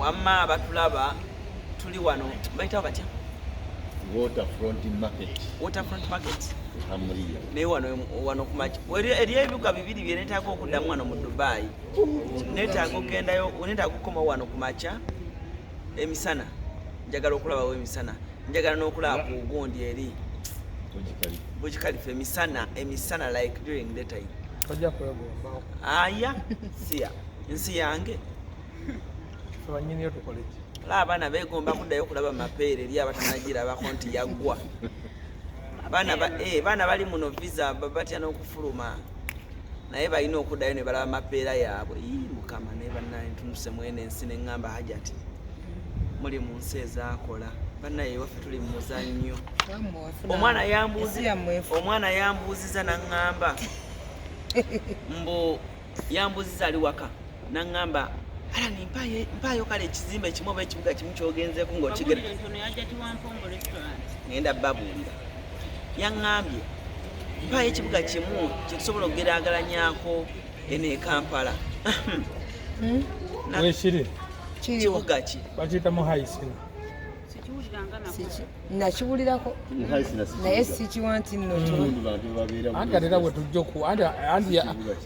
wamma abatulaba tuli wano bayita batya waterfront market naye wano kumachi eriyo ebibuga bibiri bye neetaaga okuddamu wano mu Dubai. Neetaaga ogendayo, neetaaga okukoma wano kumacha emisana, njagala okulabawo emisana, njagala n'okulaba ku gundi eri Burj Khalifa emisana like during the time. Ojja kwegomba aya siya nsi yange abanyini tukoleki abaana beegomba kuddayo okulaba mapeere eri abatanagirabako nti yaggwa. Baana bali muno visa batya n'okufuluma naye balina okuddayo ne balaba mapeera yaabwe. Mukama naye bannaye ntunuse mwene ensi ne ŋŋamba Hajati muli mu nsi ezaakola bannaye waffe tuli mu muzannyo. Omwana yambuuziza n'aŋŋamba mbu yambuuziza ali waka n'aŋŋamba Alani mpaayo kale ekizimbe kimu oba ekibuga kimu kyogenzeeko ng'okigera ngenda babuulira yaŋŋambye mpaayo ekibuga kimu kyetusobola okugeraageranyako eno e Kampala. wekiri kibuga ki bakiyita muhaisina nakiwulirako naye sikiwa nti nno anti atera bwe tujja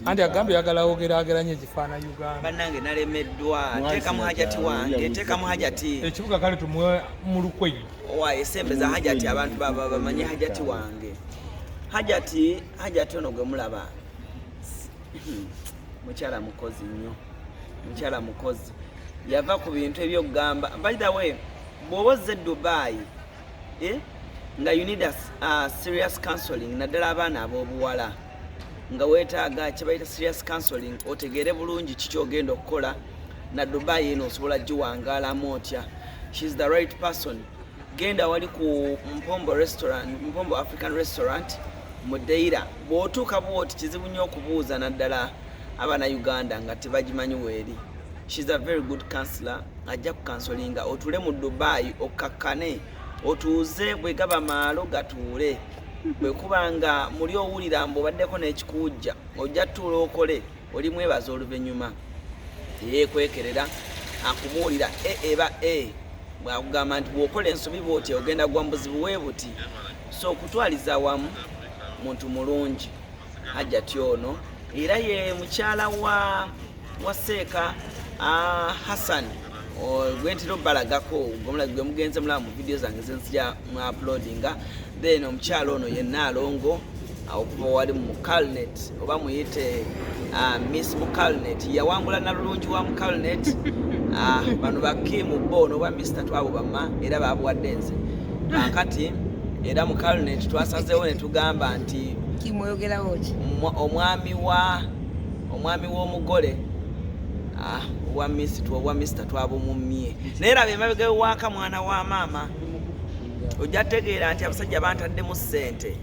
anti agambye yagala ogeraageranya ekifaananyi Uganda. Banange nalemeddwa teekamu Hajati wange, teekamu Hajati ekibuga kale tumuwe mu lukweyi esembeza Hajati abantu bamanye Hajati wange. Hajati ono gwe mulaba mukyala mukozi nnyo, mukyala mukozi yava ku bintu ebyokugamba. By the way, bw'oba ozze Dubai nga you need a serious counseling naddala abaana ab'obuwala nga weetaaga kye bayita serious counseling otegeere bulungi kiki ogenda okukola na Dubai eno osobola giwangaalamu otya. She's the right person. Genda wali ku Mpombo African Restaurant mu Deira. Bw'otuuka bw'oti kizibu nnyo okubuuza naddala abaana Uganda nga tebagimanyi weeri. She's a very good counselor. Ajja kukansolinga otule mu Dubai okakkane otuuze bwe gaba maalo gatuule. Bwe kubanga muli owulira mbu obaddeko n'ekikuujja ojja tuula okole oli mwebaza oluvannyuma yeekwekerera akubuulira eba bwakugamba nti bw'okola ensobi bw'oti ogenda gwa mu buzibu bwe buti. So okutwaliza wamu muntu mulungi Hajati ono era ye mukyala wa Seeka Hassan gwentera obalagako gwe mugenze mulaba mu video zange zenzija mu uploadinga. Then omukyalo ono yenna alongo okuva wali mu Calnet oba muyite Miss Mukalnet yawangula nalulungi wa Mukalnet. Bano bakimu bono oba Mr. Twabo bama era babuwadde nze kakati era mu Calnet twasazeewo ne tugamba nti kimweyogerawo ki omwami w'omugole wa Mr. Twabo mumye naye raba emabega waka mwana wa maama ojja tegeera nti abasajja bantaddemu ssente.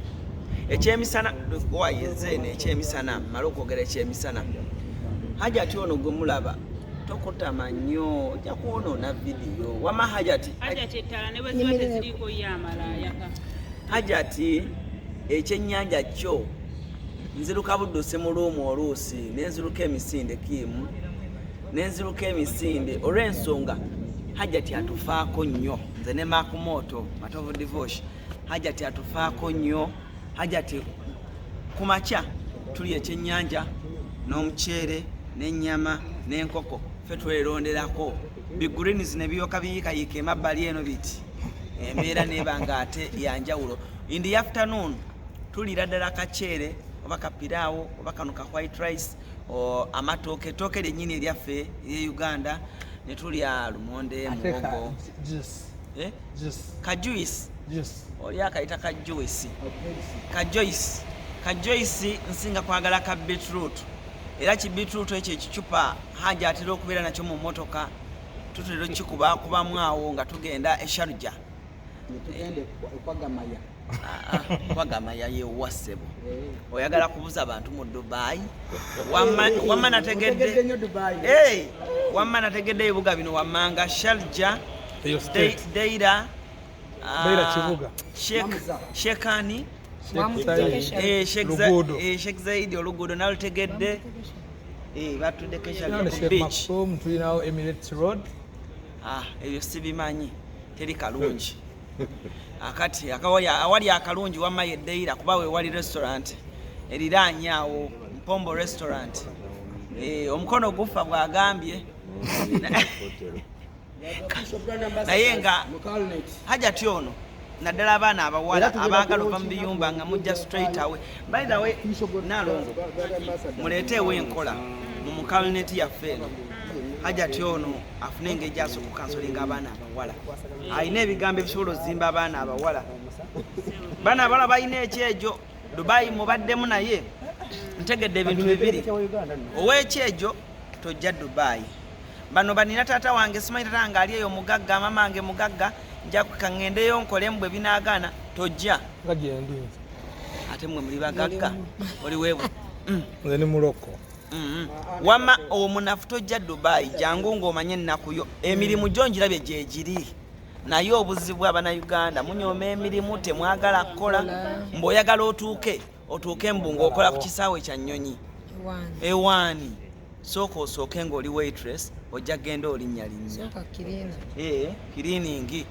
Ekyemisana wayezeene ekyemisana mala okwogera ekyemisana Hajati ono gwe mulaba tokutama nnyo ojja kwonoona vidiyo wama Hajati ettala ne bwe ziba teziriiko yamala Ayaka. Hajati ekyennyanja kyo nziruka budduse mu luumu oluusi nenziruka emisinde kimu nenziruka emisinde olw'ensonga Hajati atufaako nnyo nze ne Makumoto Matovu Divorce. Hajati atufaako nnyo. Hajati kumakya tuli ekyennyanja n'omuceere n'ennyama n'enkoko ffe tweronderako bigreens ne biyoka biyiikayiika emabbali eno biti embeera nebanga ate yanjawulo. In the afternoon tulira ddala kaceere oba kapiraawo oba kano ka white rice amatooke ettooke lyennyini eryaffe ery Uganda ne tulya lumonde muwogo kajuisi oli akayita kajuisi nsinga kwagala ka beetroot era ki beetroot ekyo ekicupa Haja atera okubeera nakyo mu mmotoka tutera kikubakubamu awo nga tugenda esharuja kwagamaya yewassebo oyagala kubuza abantu mu Dubai wamma nategedde ebibuga bino wammanga Sharjah Deira kibuga Shekani Sheikh Zaidi oluguudo nalutegedde batuddeko Sharjah beach. Tulinawo Emirates Road ebyo sibimanyi teri kalungi akati awali akalungi wamma yeddeira kuba wewali restaurant eriranye awo Mpombo restaurant omukono gufa bwagambye naye nga hajati ono naddala abaana abawala abaagala ova mu biyumba nga mujja straight away. By the way, Nalongo muleeteewo enkola mu mukalineti yaffe eno hajati ono afune engeri aso ku kansolinga abaana abawala alina ebigambo ebisobola ozimba abaana abawala. Baana abawala balina ekyejo Dubai mubaddemu naye ntegedde ebintu bibiri ow'ekyejo tojja Dubai. Bano banina taata wange simanyi taata wange ali eyo mugagga mama wange mugagga nja kukangendeyo nkolemu bwe binaagana tojja ate mwe muli bagagga oli weebwe nze ni muloko wama omunafu tojja Dubai jangu ng'omanye ennakuyo emirimu gyo ngirabye gye giri naye obuzibu Abanayuganda munyooma emirimu temwagala kukola mbw'oyagala otuuke mbu ng'okola ku kisaawe kya nnyonyi ewaani sooka osooke ng'oli waitress ojja genda olinnya kiriiningi.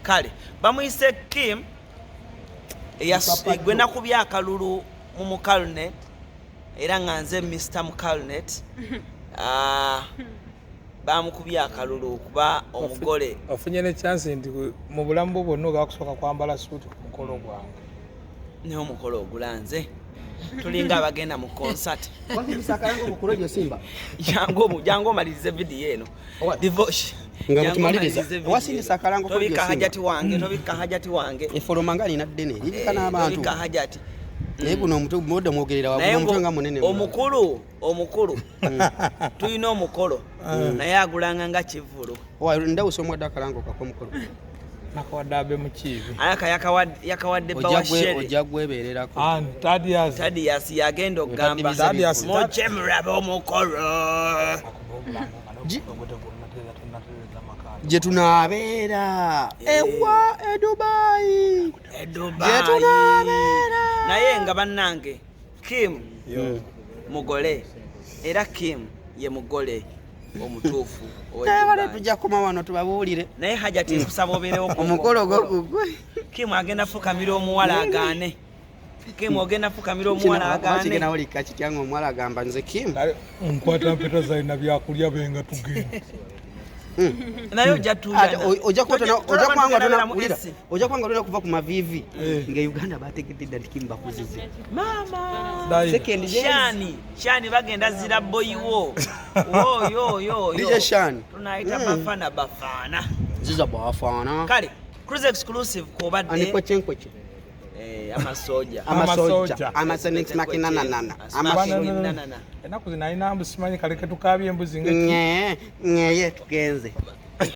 Kale bamuyise Kim gwe nakubya akalulu mu mukalunet era nga nze Mr. Mukalunet bamukubya akalulu kuba omugole ofunye ne chance nti mu bulamu bwo bwonna ogakusooka kwambala suuti ku mukolo gwange ne omukolo ogulanze tulinga abagenda mu concert jangu omalirize vidiyo eno divorce tobika hajati wange efolomanga alina ddene lirika n'abantu tobika hajati naye guno omutu mwogerera waggulu omutwe nga munene omukulu tulina omukolo naye agulanga nga kivulu ndawusa omwadde akalango kakomukolo nakawadde abe mukiibi Ayaka yakawadde bawashere ojja gwebererako Tadias yagenda okugamba moche murabe omukolo gye tunaabeera ewa Dubai gye tunaabeera naye nga bannange Kim mugole era Kim ye mugole omutuufu wale tujja kukoma wano tubabuulire naye hajati nkusaba obeerewo omukolo gwo gugwe Kim agenda fukamira omuwala agaane Kim ogenda fukamira omuwala agaane kigenda olika kityanga omuwala agamba nze Kim nkwata mpeta zalina byakulya benga tugenda naye ojja ojja kwanga tona kuva ku mavivi nga Uganda bategedde dda nti Kim bakuzize mama shani bagenda zira boyiwo DJ Shani tunaayita bafana ziza bafana kale cruise exclusive kubadde aniko chenkweche amasoja amasenix makina nanana enaku zinalina mbusimanyi kaleke tukabye embuzi ngeye tugenze